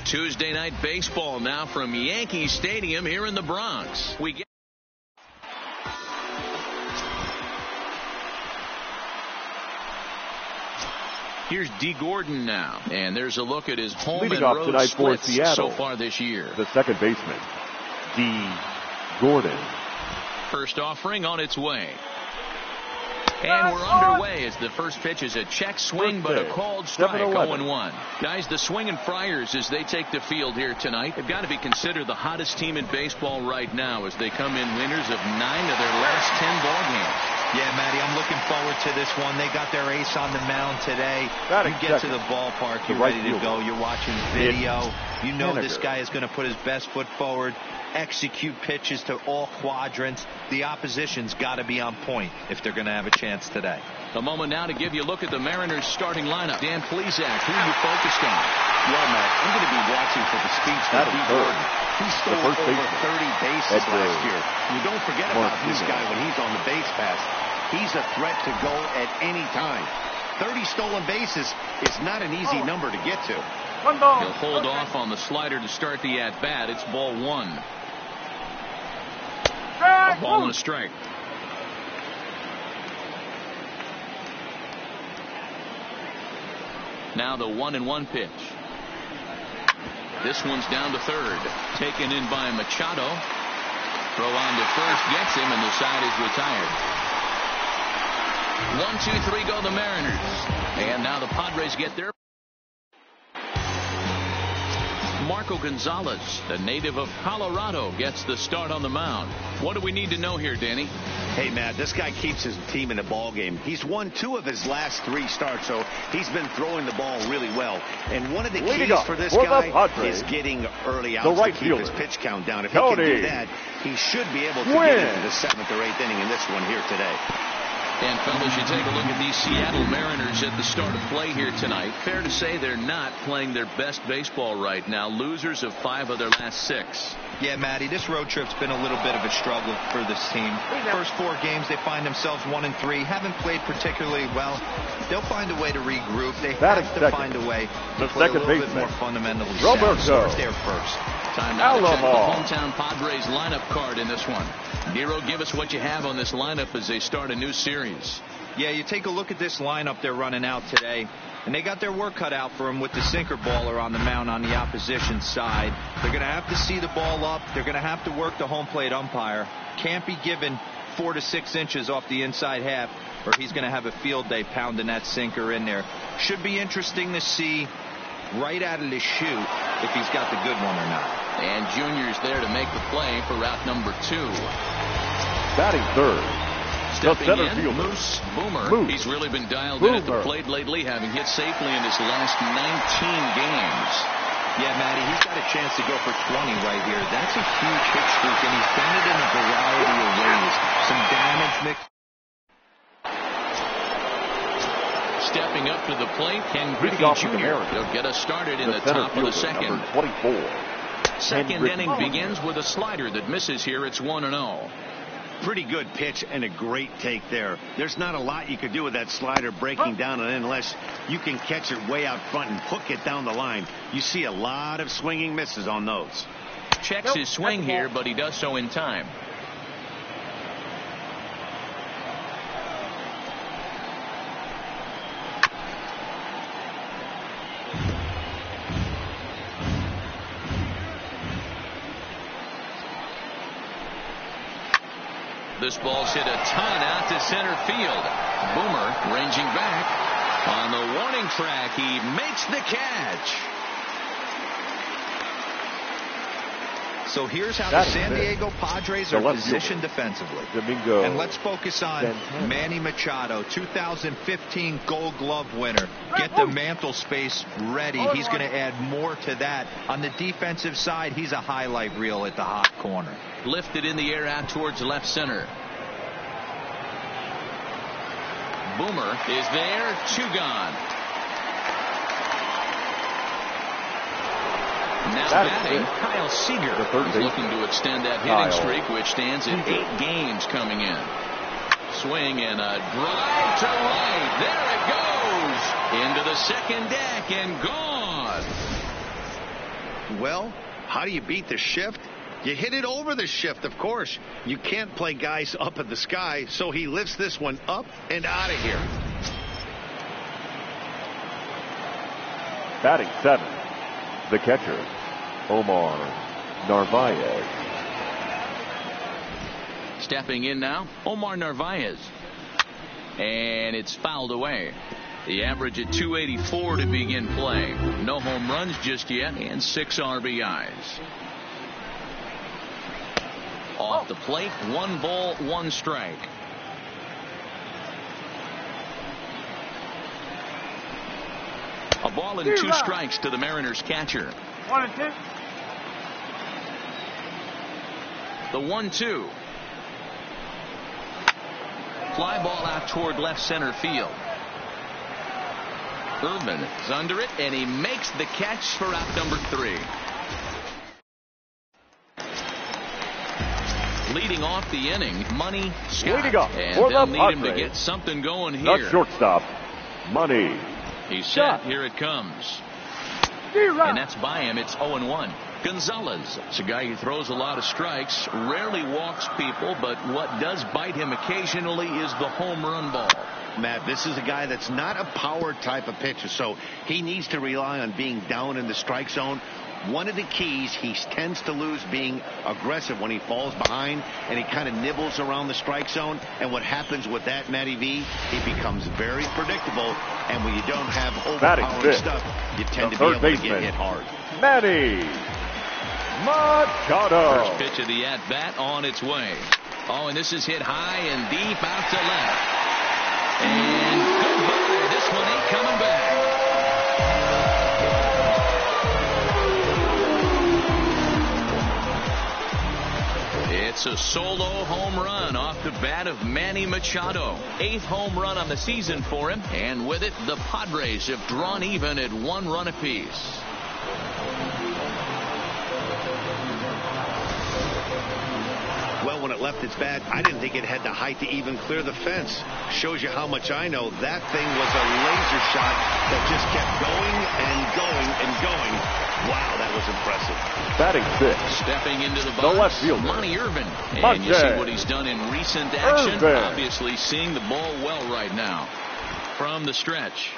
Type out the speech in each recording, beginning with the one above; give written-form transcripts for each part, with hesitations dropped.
Tuesday night baseball now from Yankee Stadium here in the Bronx. Here's D. Gordon now, and there's a look at his home Leading and off road tonight for splits Seattle, so far this year. The second baseman, D. Gordon. First offering on its way. And we're underway as the first pitch is a check swing, but a called strike, 0-1. Guys, the Swinging Friars, as they take the field here tonight, have got to be considered the hottest team in baseball right now as they come in winners of 9 of their last 10 ball games. Yeah, Matty, I'm looking forward to this one. They got their ace on the mound today. You get to the ballpark, you're ready to go. You're watching video. You know this guy is going to put his best foot forward, execute pitches to all quadrants. The opposition's got to be on point if they're going to have a chance today. A moment now to give you a look at the Mariners starting lineup. Dan Plesac, who are you focused on? Well, Matt, I'm going to be watching for the speeds from D. Gordon. He stole over 30 bases last year. You don't forget about this guy when he's on the base pass. He's a threat to go at any time. 30 stolen bases is not an easy number to get to. He'll hold off on the slider to start the at-bat. It's ball 1. A ball and a strike. Now the 1-1 pitch. This one's down to third. Taken in by Machado. Throw on to first gets him, and the side is retired. 1-2-3 go the Mariners. And now the Padres get their. Marco Gonzalez, the native of Colorado, gets the start on the mound. What do we need to know here, Danny? Hey, Matt, this guy keeps his team in the ball game. He's won 2 of his last 3 starts, so he's been throwing the ball really well. And one of the keys for this guy is getting early outs to keep his pitch count down. If he can do that, he should be able to get into the 7th or 8th inning in this one here today. And, fellas, you take a look at these Seattle Mariners at the start of play here tonight. Fair to say they're not playing their best baseball right now. Losers of 5 of their last 6. Yeah, Matty, this road trip's been a little bit of a struggle for this team. First 4 games, they find themselves 1-3. Haven't played particularly well. They'll find a way to regroup. They have to find a way to play a little bit more fundamentally sound. So it's there first. Time now to check the hometown Padres lineup card in this one. Nero, give us what you have on this lineup as they start a new series. Yeah, you take a look at this lineup they're running out today, and they got their work cut out for them with the sinker baller on the mound on the opposition side. They're going to have to see the ball up. They're going to have to work the home plate umpire. Can't be given 4 to 6 inches off the inside half, or he's going to have a field day pounding that sinker in there. Should be interesting to see right out of the chute if he's got the good one or not. And Junior's there to make the play for route number 2. Batting third. Stepping in, Moose Boomer. He's really been dialed in at the plate lately, having hit safely in his last 19 games. Yeah, Matty, he's got a chance to go for 20 right here. That's a huge hit streak, and he's done it in a variety of ways. Some damage mixed. Stepping up to the plate, Ken Griffey Jr. He'll get us started in the top of the second. 24. Second inning begins with a slider that misses here. It's 1-0. Pretty good pitch and a great take there. There's not a lot you could do with that slider breaking down and unless you can catch it way out front and hook it down the line. You see a lot of swinging misses on those. Checks his swing here, but he does so in time. This ball's hit a ton out to center field. Boomer ranging back. On the warning track, he makes the catch. So here's how the San Diego Padres are positioned defensively. And let's focus on Manny Machado, 2015 Gold Glove winner. Get the mantle space ready. He's going to add more to that. On the defensive side, he's a highlight reel at the hot corner. Lifted in the air out towards left center. Boomer is there. 2 gone. Now batting, Kyle Seager. He's looking to extend that hitting streak, which stands at 8 games coming in. Swing and a drive to right. There it goes. Into the second deck and gone. Well, how do you beat the shift? You hit it over the shift, of course. You can't play guys up in the sky, so he lifts this one up and out of here. Batting 7, the catcher, Omar Narvaez. Stepping in now, Omar Narvaez. And it's fouled away. The average at 284 to begin play. No home runs just yet, and 6 RBIs. Off the plate, 1 ball, 1 strike. A ball and 2 strikes to the Mariners catcher. 1-2. The 1-2. Fly ball out toward left center field. Irvin is under it, and he makes the catch for out number 3. Leading off the inning, Money Scott. Leading off and for they'll the need him to Padres. get something going here. The shortstop, Money. He's Scott. set. Here it comes. And that's by him. It's 0-1. Gonzalez. It's a guy who throws a lot of strikes, rarely walks people, but what does bite him occasionally is the home run ball. Matt, this is a guy that's not a power type of pitcher, so he needs to rely on being down in the strike zone. One of the keys, he tends to lose being aggressive when he falls behind, and he kind of nibbles around the strike zone. And what happens with that, Matty V, he becomes very predictable, and when you don't have overpowering stuff, you tend to be able to get hit hard. Manny Machado. First pitch of the at-bat on its way. Oh, and this is hit high and deep out to left. And goodbye. This one ain't coming back. It's a solo home run off the bat of Manny Machado. 8th home run on the season for him, and with it, the Padres have drawn even at 1 run apiece. Well, when it left its bat, I didn't think it had the height to even clear the fence. Shows you how much I know. That thing was a laser shot that just kept going and going and going. Wow, that was impressive. Batting 6. Stepping into the box, the left fielder, Monty Irvin. And you see what he's done in recent action. Irvin. Obviously seeing the ball well right now. From the stretch.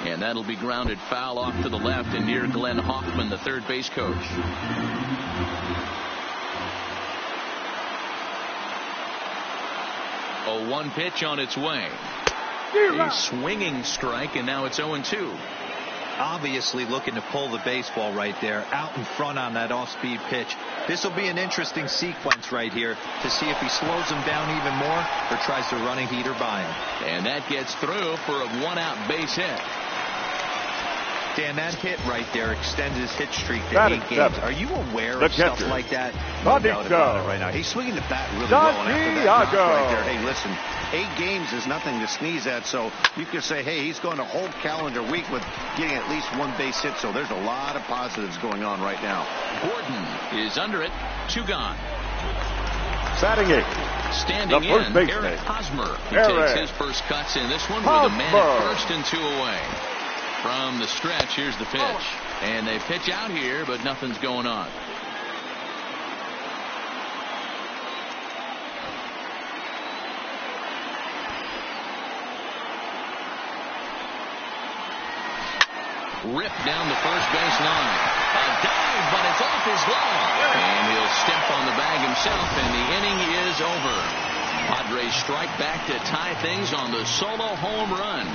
And that'll be grounded foul off to the left and near Glenn Hoffman, the third base coach. A 1 pitch on its way. A swinging strike, and now it's 0-2. Obviously looking to pull the baseball right there out in front on that off-speed pitch. This will be an interesting sequence right here to see if he slows him down even more or tries to run a heater by him. And that gets through for a 1-out base hit. Dan, that hit right there extended his hit streak to Batting 8 games. 7. Are you aware The of stuff catcher, like that? No doubt about it right now. He's swinging the bat really well. And after that knock right there, hey, listen, 8 games is nothing to sneeze at. So you could say, hey, he's going a whole calendar week with getting at least 1 base hit. So there's a lot of positives going on right now. Gordon is under it. 2 gone. Batting 8. Standing the first in, baseman, Eric Hosmer. He Eric takes his first cuts in this one with a man at first and 2 away. From the stretch, here's the pitch. And they pitch out here, but nothing's going on. Ripped down the first base line. A dive, but it's off his glove. And he'll step on the bag himself, and the inning is over. Padres strike back to tie things on the solo home run.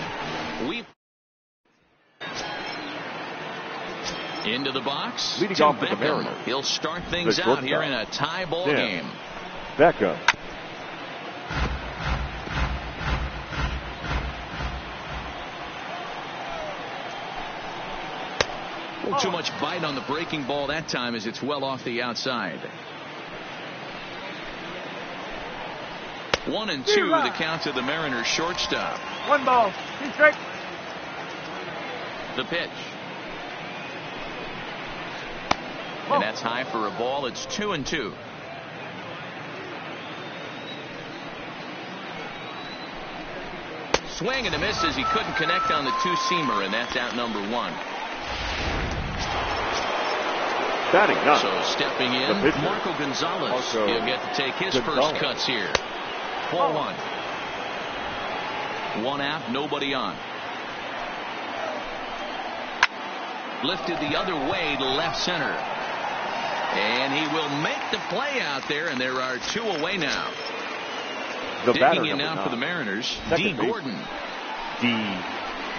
Into the box. Leading off for the Mariners. He'll start things out here in a tie ball game. Beckham. Too much bite on the breaking ball that time as it's well off the outside. 1-2 the count to the Mariners shortstop. 1 ball, 2 strikes. The pitch. And that's high for a ball. It's 2-2. Swing and a miss as he couldn't connect on the 2-seamer, and that's out number 1. Batting ninth. So stepping in, Marco Gonzalez. He'll get to take his first cuts here. Ball one. One out, nobody on. Lifted the other way to left center. And he will make the play out there, and there are two away now. Digging in now for the Mariners, D. Gordon. D.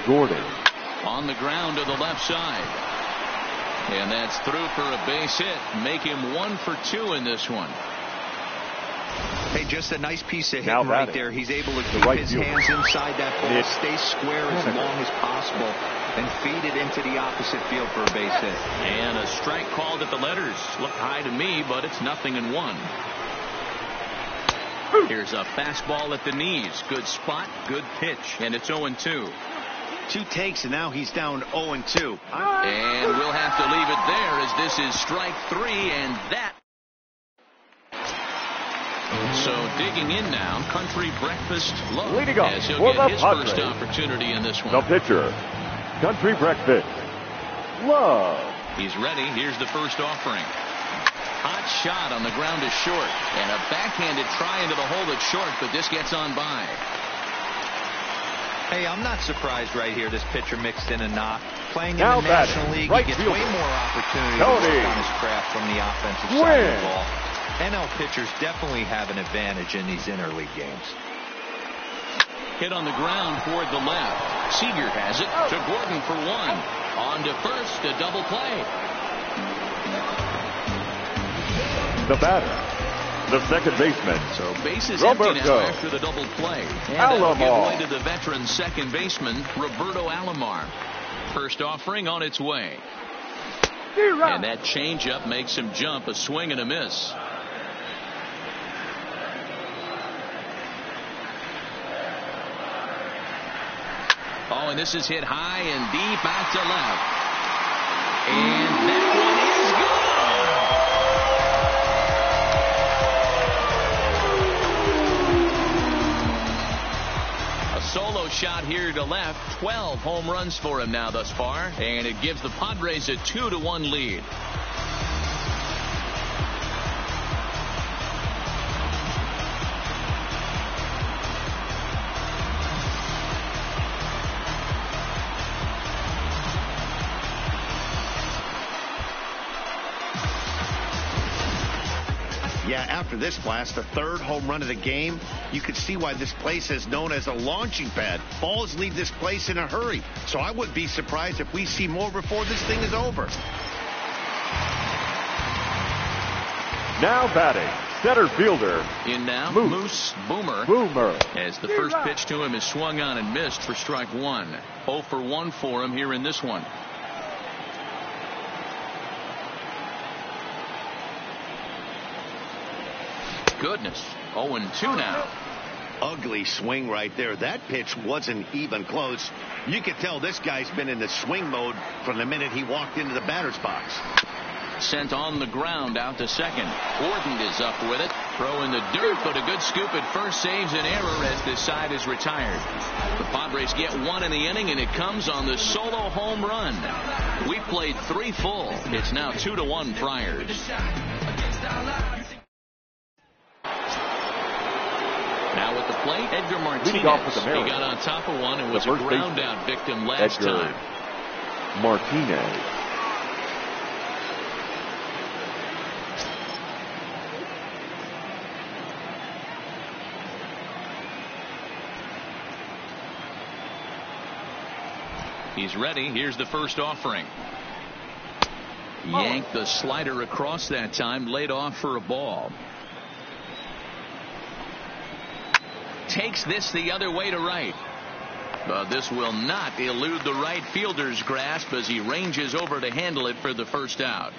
Gordon. On the ground to the left side. And that's through for a base hit. Make him 1 for 2 in this one. Hey, just a nice piece of hitting right there. He's able to keep his hands inside that ball, stay square as long as possible, and feed it into the opposite field for a base hit. And a strike called at the letters. Looked high to me, but it's 0-1. Here's a fastball at the knees. Good spot, good pitch, and it's 0-2. 2 takes, and now he's down 0-2. And we'll have to leave it there as this is strike 3, and that. So digging in now, Country Breakfast Love, as he'll get his first opportunity in this one. The pitcher, Country Breakfast Love. He's ready. Here's the first offering. Hot shot on the ground is short, and a backhanded try into the hole that's short, but this gets on by. Hey, I'm not surprised right here. This pitcher mixed in a knock. Playing in the National League, he gets way more opportunity to work on his craft from the offensive side of the ball. NL pitchers definitely have an advantage in these interleague games. Hit on the ground toward the left. Seager has it to Gordon for 1. On to first, a double play. The batter, the second baseman. So bases empty now after the double play. And that'll give way to the veteran second baseman, Roberto Alomar. First offering on its way. And that changeup makes him jump, a swing and a miss. Oh, and this is hit high and deep out to left. And that one is gone. A solo shot here to left. 12 home runs for him now thus far. And it gives the Padres a 2-1 lead. Yeah, after this blast, the third home run of the game, you could see why this place is known as a launching pad. Balls leave this place in a hurry, so I wouldn't be surprised if we see more before this thing is over. Now batting, center fielder. In now, Moose Boomer. As the first pitch to him is swung on and missed for strike 1. 0 for 1 for him here in this one. Goodness, 0-2 now. Ugly swing right there. That pitch wasn't even close. You could tell this guy's been in the swing mode from the minute he walked into the batter's box. Sent on the ground out to second. Gordon is up with it. Throw in the dirt, but a good scoop at first saves an error as this side is retired. The Padres get 1 in the inning, and it comes on the solo home run. We played 3 full. It's now 2-1 Friars. Now at the plate, Edgar Martinez. He got on top of one and was a ground out victim last time. Martinez. He's ready. Here's the first offering. Yanked the slider across that time, laid off for a ball. Takes this the other way to right. But this will not elude the right fielder's grasp as he ranges over to handle it for the first out.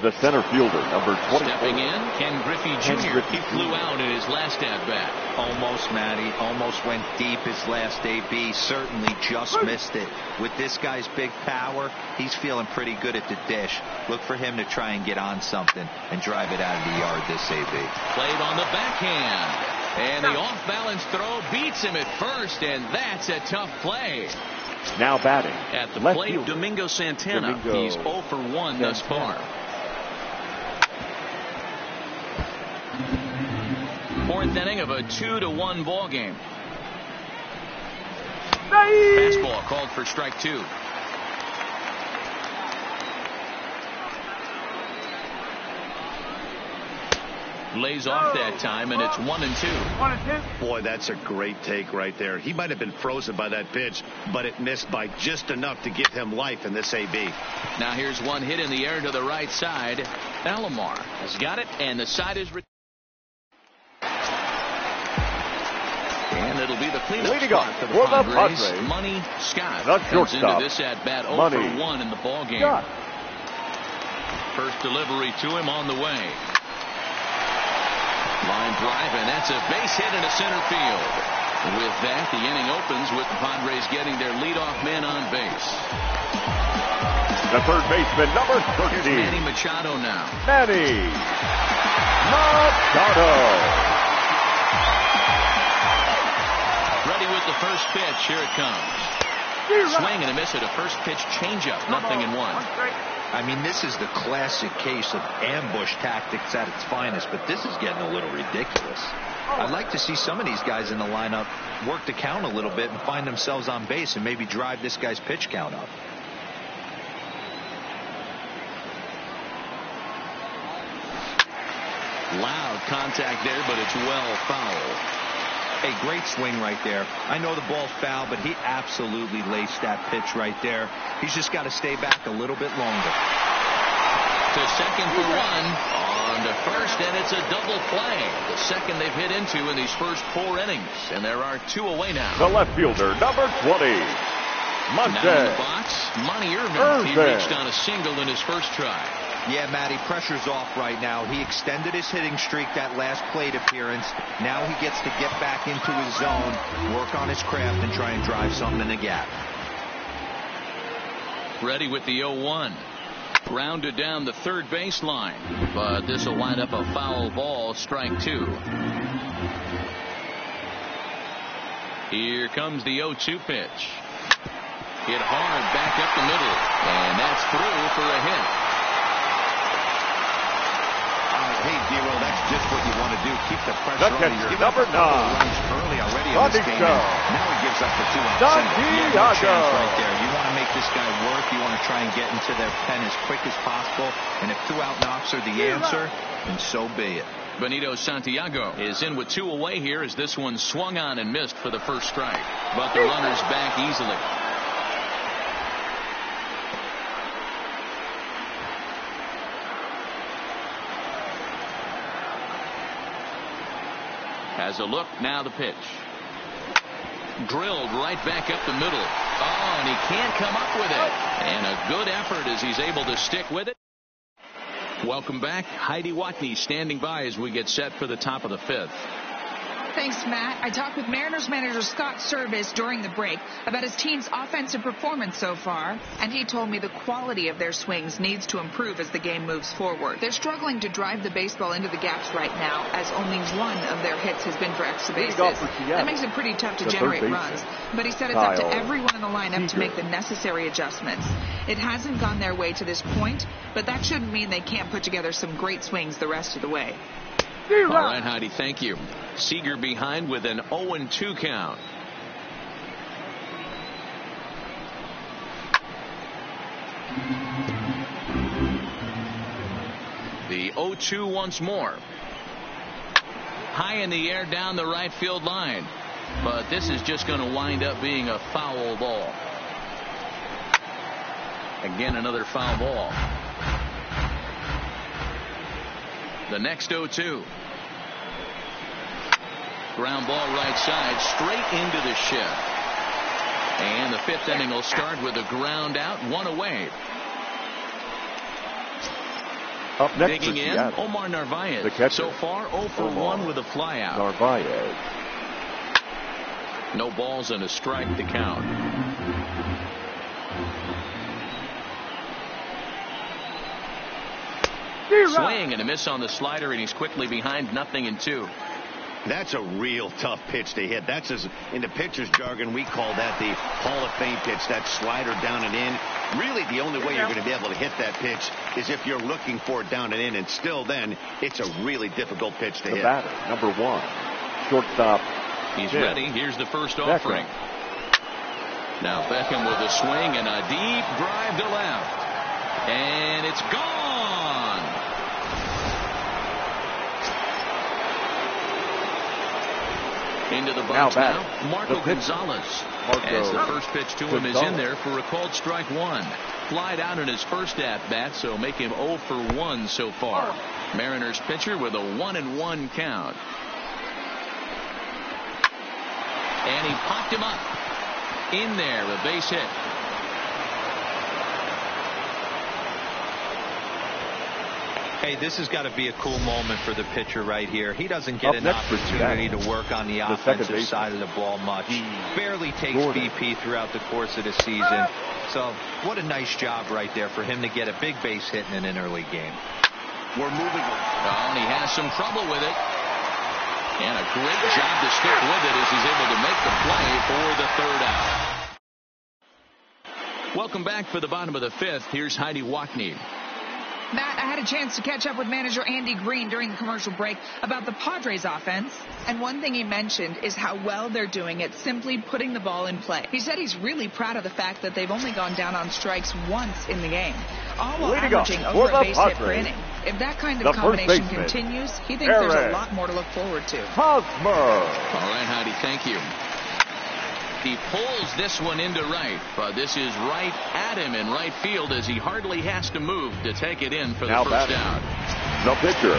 The center fielder, number 24. Stepping in, Ken Griffey Jr. He flew out in his last at-bat. Almost, Matty. Almost went deep his last AB. Certainly just missed it. With this guy's big power, he's feeling pretty good at the dish. Look for him to try and get on something and drive it out of the yard this AB. Played on the backhand. And the off-balance throw beats him at first, and that's a tough play. Now batting. At the left plate, fielder. Domingo Santana. He's 0 for 1 thus far. Fourth inning of a 2-1 ball game. Fastball called for strike 2. Lays off that time, and it's 1-2. 1-2. Boy, that's a great take right there. He might have been frozen by that pitch, but it missed by just enough to give him life in this AB. Now here's one hit in the air to the right side. Alomar has got it, and the side is and it'll be the cleanup spot for the Padres. Money Scott comes into this at bat 0 for 1 in the ball game. First delivery to him on the way. Line drive, and that's a base hit into center field. With that, the inning opens with the Padres getting their leadoff man on base. The third baseman, number 13. Here's Manny Machado now. Manny Machado. Ready with the first pitch. Here it comes. Swing and a miss at a first pitch changeup. 0-1. I mean, this is the classic case of ambush tactics at its finest, but this is getting a little ridiculous. I'd like to see some of these guys in the lineup work the count a little bit and find themselves on base and maybe drive this guy's pitch count up. Loud contact there, but it's well foul. A great swing right there. I know the ball's foul, but he absolutely laced that pitch right there. He's just got to stay back a little bit longer. To second for 1. On to first, and it's a double play. The second they've hit into in these first 4 innings. And there are 2 away now. The left fielder, number 20. Monte. Now in the box, Monty Irvin. He reached on a single in his first try. Yeah, Matty, pressure's off right now. He extended his hitting streak that last plate appearance. Now he gets to get back into his zone, work on his craft, and try and drive something in the gap. Ready with the 0-1. Grounded down the third baseline. But this will wind up a foul ball, strike 2. Here comes the 0-2 pitch. Hit hard back up the middle. And that's through for a hit. Hey, D-Roll, that's just what you want to do. Keep the pressure on. He's given number 9. Runs early already in this game. Now he gives up the 2 on single. No chance right there. You want to make this guy work. You want to try and get into their pen as quick as possible. And if 2-out knocks are the answer, then so be it. Benito Santiago is in with 2 away here as this one swung on and missed for the first strike. But the runner's back easily. Has a look, now the pitch. Drilled right back up the middle. Oh, and he can't come up with it. And a good effort as he's able to stick with it. Welcome back. Heidi Watney standing by as we get set for the top of the 5th. Thanks, Matt. I talked with Mariners manager Scott Service during the break about his team's offensive performance so far, and he told me the quality of their swings needs to improve as the game moves forward. They're struggling to drive the baseball into the gaps right now, as only 1 of their hits has been for extra bases. That makes it pretty tough to generate runs, but he said it's up to everyone in the lineup to make the necessary adjustments. It hasn't gone their way to this point, but that shouldn't mean they can't put together some great swings the rest of the way. All right, Heidi, thank you. Seager behind with an 0-2 count. The 0-2 once more. High in the air down the right field line. But this is just going to wind up being a foul ball. Again, another foul ball. The next 0-2. Ground ball right side, straight into the shift. And the 5th inning will start with a ground out, 1 away. Up next digging in, Omar Narvaez. So far, 0 for 1 with a flyout. Narvaez. No balls and a strike to count. Swing and a miss on the slider, and he's quickly behind 0-2. That's a real tough pitch to hit. That's, in the pitcher's jargon, we call that the Hall of Fame pitch, that slider down and in. Really, the only way you're going to be able to hit that pitch is if you're looking for it down and in, and still then, it's a really difficult pitch to hit. The batter, number 1, shortstop. He's ready. Here's the first offering. Now Beckham with a swing and a deep drive to left. And it's gone. Into the box now Marco Gonzalez. As the first pitch to him is in there for a called strike 1. Flied out in his first at-bat, so make him 0 for 1 so far. Mariners pitcher with a 1-1 count. And he popped him up. In there, a base hit. Hey, this has got to be a cool moment for the pitcher right here. He doesn't get an opportunity to work on the offensive side of the ball much. Barely takes BP throughout the course of the season. So what a nice job right there for him to get a big base hit in an early game. We're moving. Oh, and he has some trouble with it. And a great job to stick with it as he's able to make the play for the third out. Welcome back for the bottom of the 5th. Here's Heidi Wackney. Matt, I had a chance to catch up with manager Andy Green during the commercial break about the Padres offense. And one thing he mentioned is how well they're doing at simply putting the ball in play. He said he's really proud of the fact that they've only gone down on strikes once in the game, all while averaging over a base hit per inning. If that kind of combination continues, he thinks there's a lot more to look forward to. All right, Heidi, thank you. He pulls this one into right, but this is right at him in right field as he hardly has to move to take it in for the first out. The pitcher,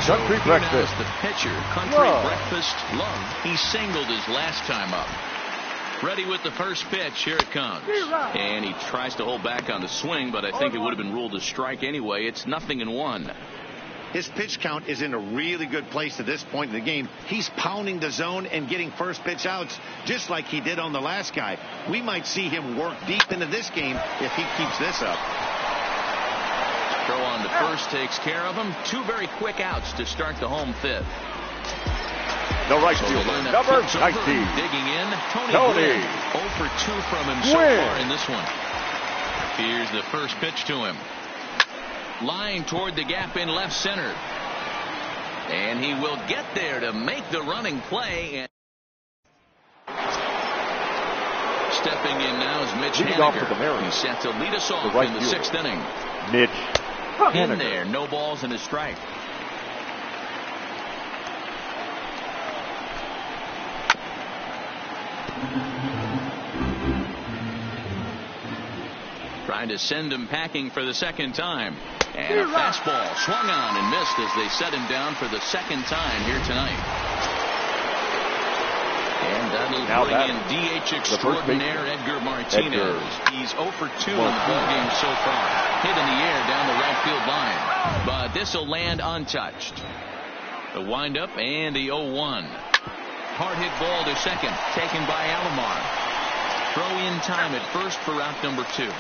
Country Breakfast. The pitcher, Country Breakfast Love. He singled his last time up. Ready with the first pitch. Here it comes. And he tries to hold back on the swing, but I think it would have been ruled a strike anyway. It's 0-1. His pitch count is in a really good place at this point in the game. He's pounding the zone and getting first pitch outs just like he did on the last guy. We might see him work deep into this game if he keeps this up. Throw on to first takes care of him. 2 very quick outs to start the home 5th. The right fielder, number 19. Digging in, Tony. 0 for 2 from him so far in this one. Here's the first pitch to him. Line toward the gap in left center. And he will get there to make the running play. Stepping in now is Mitch Haniger. He's set to lead us off in the 6th inning. Mitch in there, no balls and a strike. Trying to send him packing for the second time. And a fastball swung on and missed as they set him down for the second time here tonight. And that'll bring in DH extraordinaire Edgar Martinez. He's 0 for 2 in the ballgame so far. Hit in the air down the right field line. But this will land untouched. The windup and the 0-1. Hard hit ball to second. Taken by Alomar. Throw in time at first for out number 2.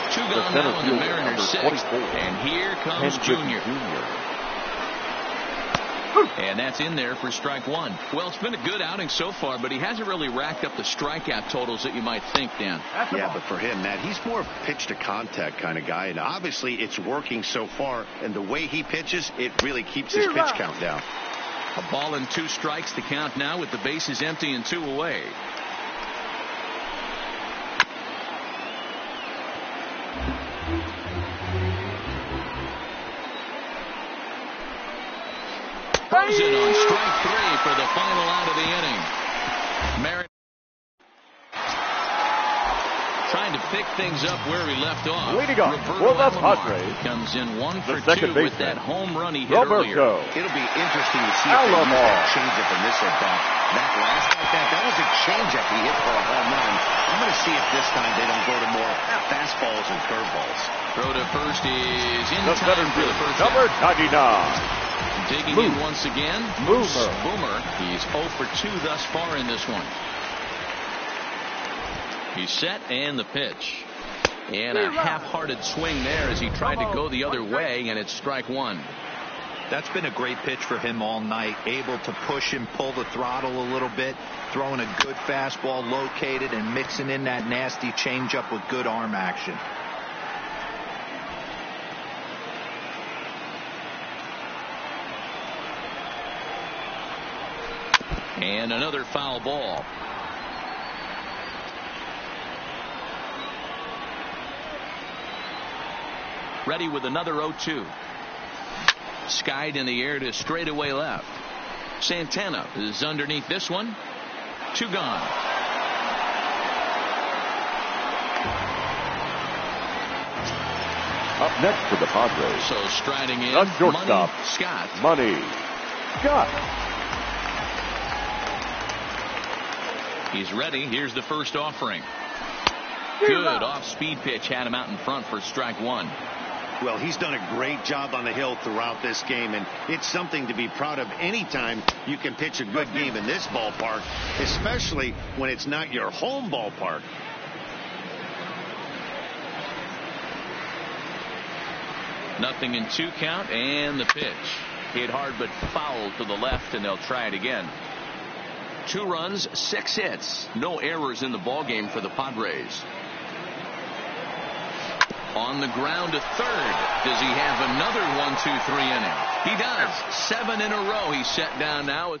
2 gone now in the Mariners 6th. And here comes Junior. And that's in there for strike 1. Well, it's been a good outing so far, but he hasn't really racked up the strikeout totals that you might think, Dan. Yeah, but for him, Matt, he's more of a pitch-to-contact kind of guy. And obviously, it's working so far. And the way he pitches, it really keeps his pitch count down. A ball and 2 strikes to count now with the bases empty and 2 away. Throws it on strike 3 for the final out of the inning. Trying to pick things up where he left off. Leading off for the Padres. Comes in 1 for 2 with that home run he hit earlier. It'll be interesting to see if they use that changeup in this at-bat. That last at-bat, that was a changeup he hit for a home run. I'm going to see if this time they don't go to more fastballs and curveballs. Throw to first is in time for the first number 99. Digging in once again, Boomer. He's 0 for 2 thus far in this one. He's set and the pitch. And a half-hearted swing there as he tried to go the other way, and it's strike 1. That's been a great pitch for him all night. Able to push and pull the throttle a little bit, throwing a good fastball located and mixing in that nasty changeup with good arm action. And another foul ball. Ready with another 0-2. Skied in the air to straightaway left. Santana is underneath this one. 2 gone. Up next for the Padres. So striding in, shortstop, Money Scott. Money Scott. He's ready. Here's the first offering. Good off-speed pitch. Had him out in front for strike 1. Well, he's done a great job on the hill throughout this game, and it's something to be proud of anytime you can pitch a good game in this ballpark, especially when it's not your home ballpark. Nothing in 2 count, and the pitch. Hit hard but foul to the left, and they'll try it again. 2 runs, 6 hits. No errors in the ballgame for the Padres. On the ground to third. Does he have another 1-2-3 inning? He does. 7 in a row. He's set down now.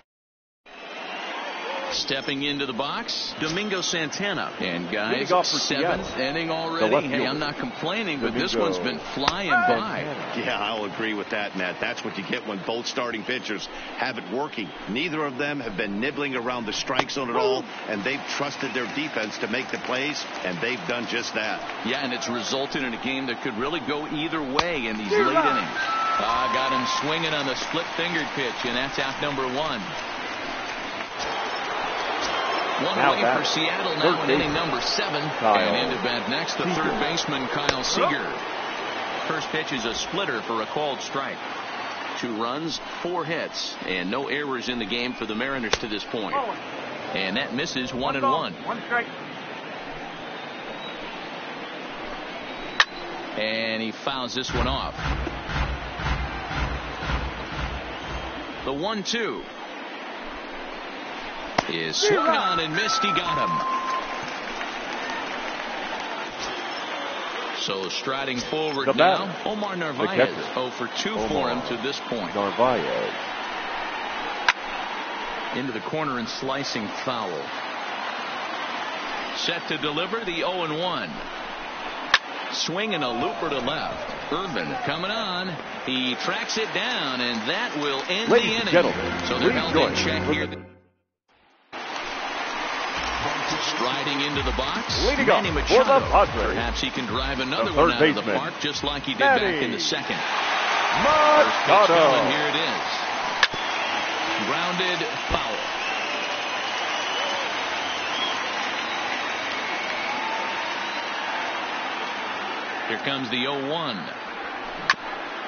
Stepping into the box, Domingo Santana. And guys, 7th inning already. Hey, I'm not complaining, but this one's been flying by. Yeah, I'll agree with that, Matt. That's what you get when both starting pitchers have it working. Neither of them have been nibbling around the strike zone at all, and they've trusted their defense to make the plays, and they've done just that. Yeah, and it's resulted in a game that could really go either way in these late innings. Got him swinging on the split-fingered pitch, and that's out number 1. One away for Seattle now in inning number 7. And into bat next, the third baseman, Kyle Seager. First pitch is a splitter for a called strike. 2 runs, 4 hits, and no errors in the game for the Mariners to this point. And that misses 1-1. 1 strike. And he fouls this one off. The 1-2. Is swung on and missed. He got him. So striding forward now, Omar Narvaez. 0 for 2 for him to this point. Narvaez. Into the corner and slicing foul. Set to deliver the 0-1. Swinging a looper to left. Irvin coming on. He tracks it down, and that will end the inning. So they're held in check here. Striding into the box, Manny Machado. Perhaps he can drive another one out of the park, just like he did back in the second. Machado. And here it is. Grounded foul. Here comes the 0-1.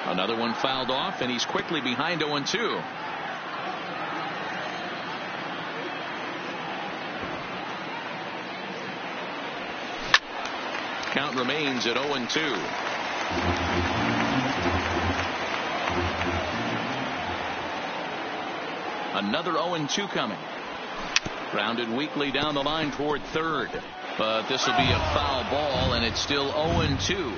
Another one fouled off, and he's quickly behind 0-2. Count remains at 0-2. Another 0-2 coming. Grounded weakly down the line toward third. But this will be a foul ball, and it's still 0-2.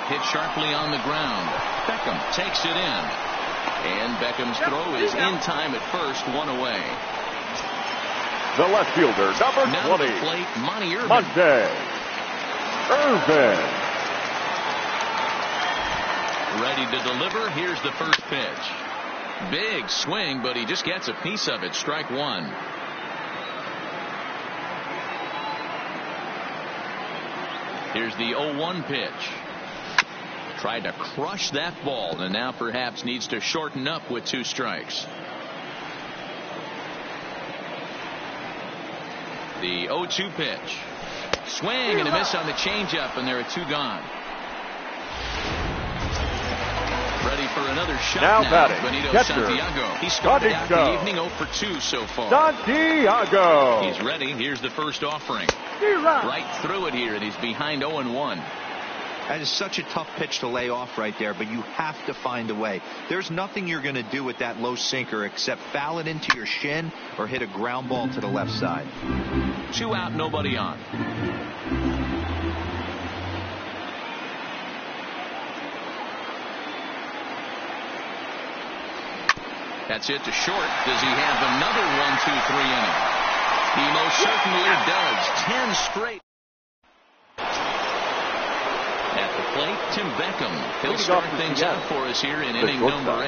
Hit sharply on the ground. Beckham takes it in. And Beckham's throw is in time at first, 1 away. The left fielder, number now 20. To the plate, Monty Irvin. Ready to deliver. Here's the first pitch. Big swing, but he just gets a piece of it. Strike 1. Here's the 0-1 pitch. Tried to crush that ball, and now perhaps needs to shorten up with 2 strikes. The 0-2 pitch. Swing and a miss on the changeup, and there are 2 gone. Ready for another shot now. Now batting, Benito catcher, Santiago. He started out the evening 0 for 2 so far. Santiago. He's ready. Here's the first offering. Right through it here, and he's behind 0-1. That is such a tough pitch to lay off right there, but you have to find a way. There's nothing you're going to do with that low sinker except foul it into your shin or hit a ground ball to the left side. 2 out, nobody on. That's it to short. Does he have another 1-2-3 inning? He most certainly does. 10 straight. At the plate, Tim Beckham. He'll start things out for us here in inning number 8.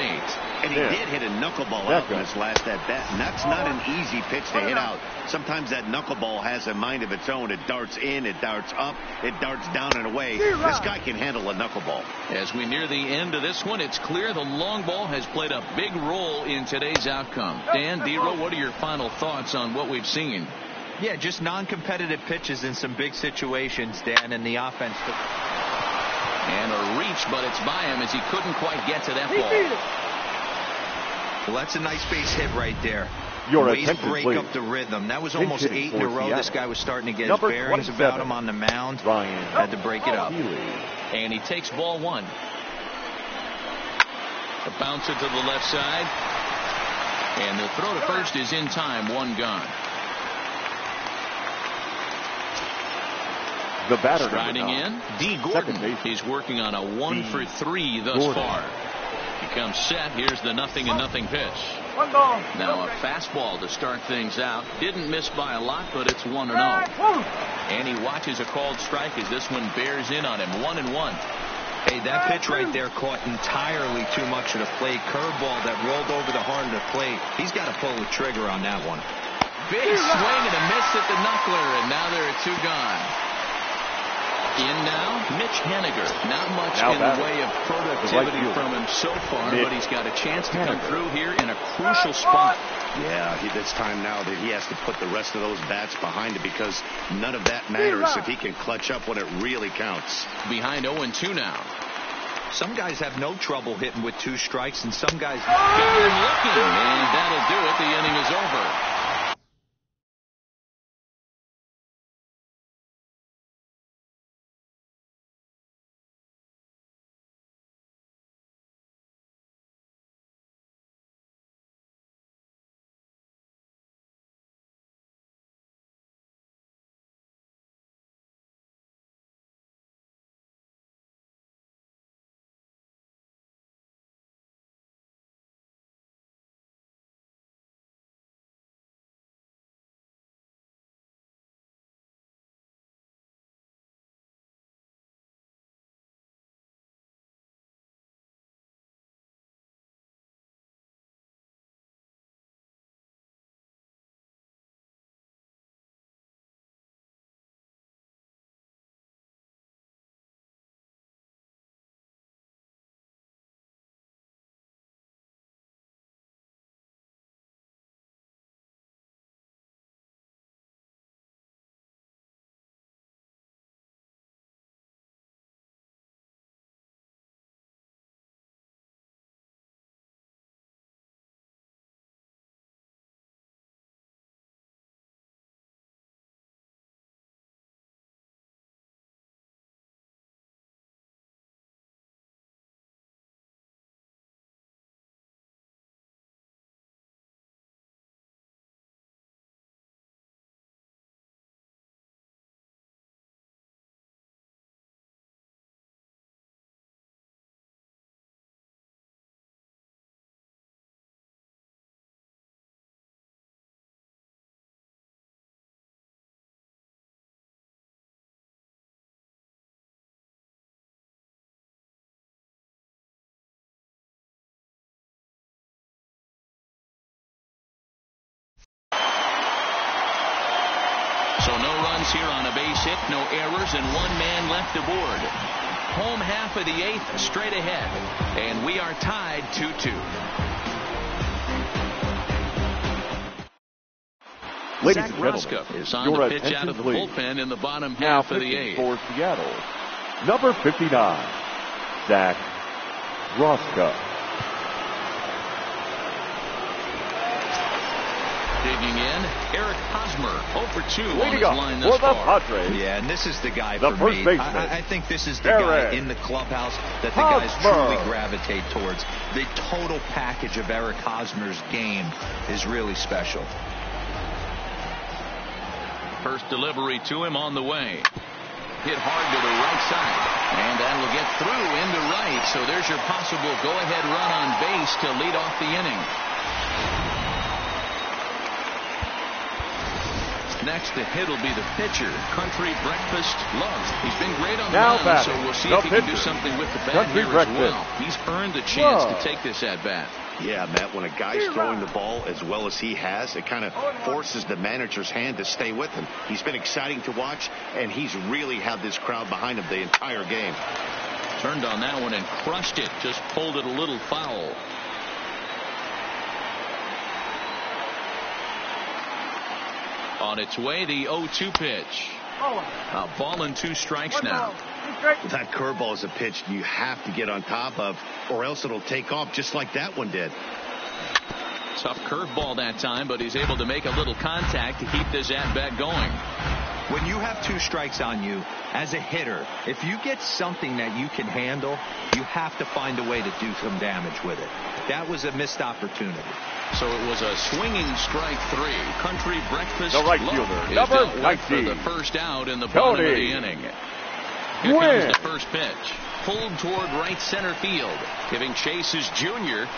And he did hit a knuckleball out in his last at-bat, and that's not an easy pitch to hit out. Sometimes that knuckleball has a mind of its own. It darts in, it darts up, it darts down and away. This guy can handle a knuckleball. As we near the end of this one, it's clear the long ball has played a big role in today's outcome. Dan, Dero, what are your final thoughts on what we've seen? Yeah, just non-competitive pitches in some big situations, Dan, and the offense. And a reach, but it's by him as he couldn't quite get to that ball. Well, that's a nice base hit right there. Ways to break up the rhythm. That was almost 8 in a row. This guy was starting to get his bearings about him on the mound. Had to break it up. And he takes ball 1. The bouncer to the left side. And the throw to first is in time. 1 gone. The batter striding in, D. Gordon. He's working on a 1 for 3 thus far. He comes set. Here's the 0-0 pitch. Now a fastball to start things out. Didn't miss by a lot, but it's 1-0. And he watches a called strike as this one bears in on him. 1-1. Hey, that pitch right there caught entirely too much of the plate. Curveball that rolled over the heart of the plate. He's got to pull the trigger on that one. Big swing and a miss at the knuckler, and now there are 2 gone. In now, Mitch Haniger. Not much in the way of productivity from him so far, but he's got a chance to come through here in a crucial spot. Yeah, it's time now that he has to put the rest of those bats behind it because none of that matters if he can clutch up when it really counts. Behind 0-2 now. Some guys have no trouble hitting with 2 strikes, and some guys good looking, and that'll do it. The inning is over. So no runs here on a base hit, no errors, and 1 man left aboard. Home half of the 8th, straight ahead. And we are tied 2-2. Ladies Zach and gentlemen, Ruska is on the pitch out of the bullpen in the bottom half of the 8th. For Seattle, number 59, Zach Rosca. Digging in, Eric Hosmer, 0 for 2 on his Leading line up thus for the far. Padres, Yeah, and this is the guy the for first me. baseman, I think this is the guy Eric in the clubhouse that the guys Hosmer. truly gravitate towards. The total package of Eric Hosmer's game is really special. First delivery to him on the way. Hit hard to the right side. And that will get through into right. So there's your possible go-ahead run on base to lead off the inning. Next to hit will be the pitcher, Country Breakfast Love. He's been great on the mound, so we'll see if he can do something with the bat here as well. He's earned a chance to take this at-bat. Yeah, Matt, when a guy's throwing the ball as well as he has, it kind of forces the manager's hand to stay with him. He's been exciting to watch, and he's really had this crowd behind him the entire game. Turned on that one and crushed it. Just pulled it a little foul. On its way, the 0-2 pitch. A ball and 2 strikes now. That curveball is a pitch you have to get on top of, or else it'll take off just like that one did. Tough curveball that time, but he's able to make a little contact to keep this at-bat going. When you have 2 strikes on you, as a hitter, if you get something that you can handle, you have to find a way to do some damage with it. That was a missed opportunity. So it was a swinging strike 3. Country Breakfast The right Love fielder, is number dealt with 19. for the first out in the bottom of the inning. Here comes the first pitch. Pulled toward right center field. Giving chase is Junior.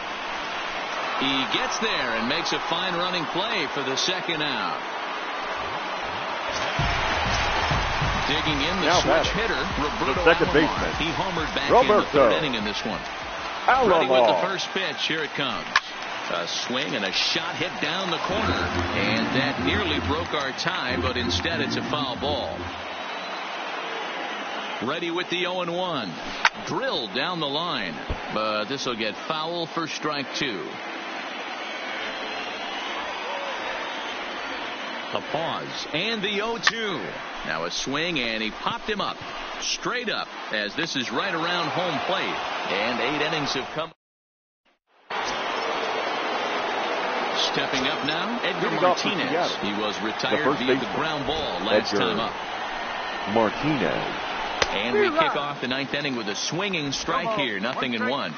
He gets there and makes a fine running play for the second out. Digging in the switch hitter, Roberto the second Alomar. baseman. He homered back in the 3rd inning in this one. Ready with the first pitch. Here it comes. A swing and a shot hit down the corner. And that nearly broke our tie, but instead it's a foul ball. Ready with the 0-1. Drilled down the line. But this will get foul for strike 2. A pause. And the 0-2. Now a swing, and he popped him up. Straight up, as this is right around home plate. And 8 innings have come. Stepping up now, Edgar Martinez. He was retired via the ground ball last time up. Martinez. And we kick off the 9th inning with a swinging strike here. 0-1.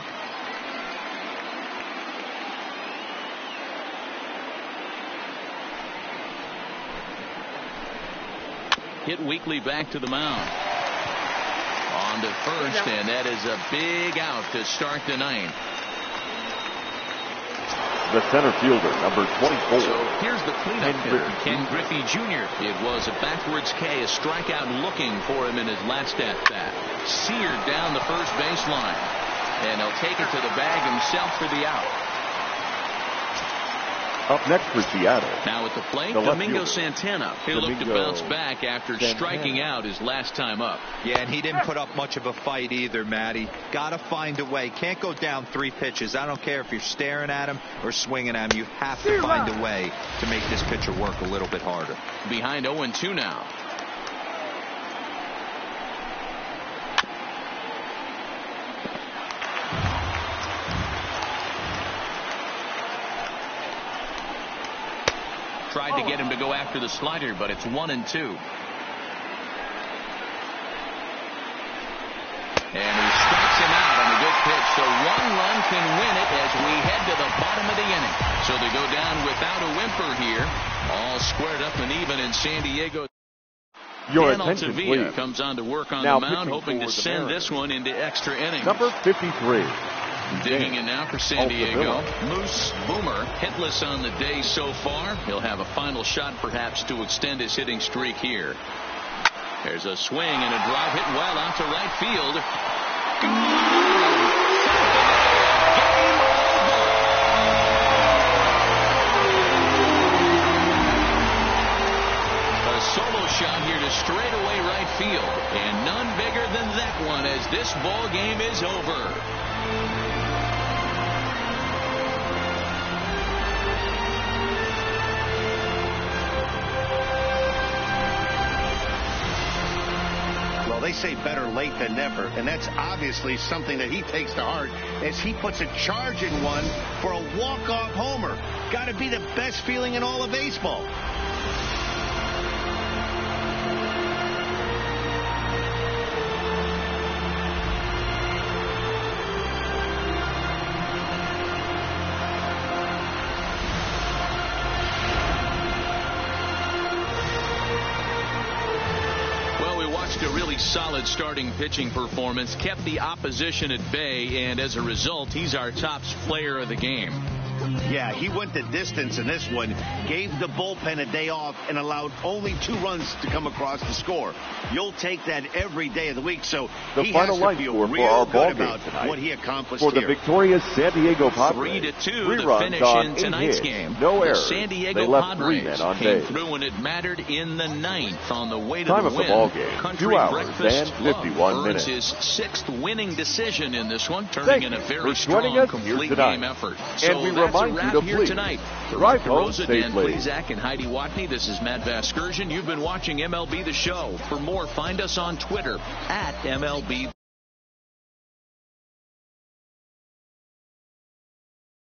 Hit weakly back to the mound. On to first, and that is a big out to start the 9th. The center fielder, number 24. So here's the cleanup hitter, Ken Griffey Jr. It was a backwards K, a strikeout looking for him in his last at-bat. Seared down the first baseline. And he'll take it to the bag himself for the out. Up next for Seattle. Now at the plate, Domingo Santana. He'll look to bounce back after striking out his last time up. Yeah, and he didn't put up much of a fight either, Matty. Got to find a way. Can't go down 3 pitches. I don't care if you're staring at him or swinging at him. You have to find a way to make this pitcher work a little bit harder. Behind 0-2 now. Tried to get him to go after the slider, but it's 1-2. And he strikes him out on a good pitch. So 1 run can win it as we head to the bottom of the inning. So they go down without a whimper here. All squared up and even in San Diego. Your Dan attention, Altavilla please. comes on to work on Now the mound, hoping to send Mariners. this one into extra innings. Number 53. Digging in now for San Diego. Altavilla. Moose Boomer hitless on the day so far. He'll have a final shot perhaps to extend his hitting streak here. There's a swing and a drive hit well out to right field. A solo shot here to straightaway right field. And none bigger than that one as this ball game is over. they say better late than never, and that's obviously something that he takes to heart as he puts a charge in one for a walk-off homer. Got to be the best feeling in all of baseball. A really solid starting pitching performance, kept the opposition at bay, and as a result, he's our top player of the game. Yeah, he went the distance in this one, gave the bullpen a day off, and allowed only 2 runs to come across the score. You'll take that every day of the week, so he has to feel real good about what he accomplished for the here. victorious San Diego Padres. 3-2 the finish in tonight's game. No errors. The San Diego Padres came through when it mattered in the 9th on the way to the win. Ball game, Country 2 hours Breakfast and 51 minutes. his 6th winning decision in this one, turning in a very strong complete game effort. So and we that's a remind wrap you to here please tonight. For drive Rosa, home Dan safely. Plezak, and Heidi Watney, this is Matt Vasgersian. You've been watching MLB The Show. For more, find us on Twitter @MLB.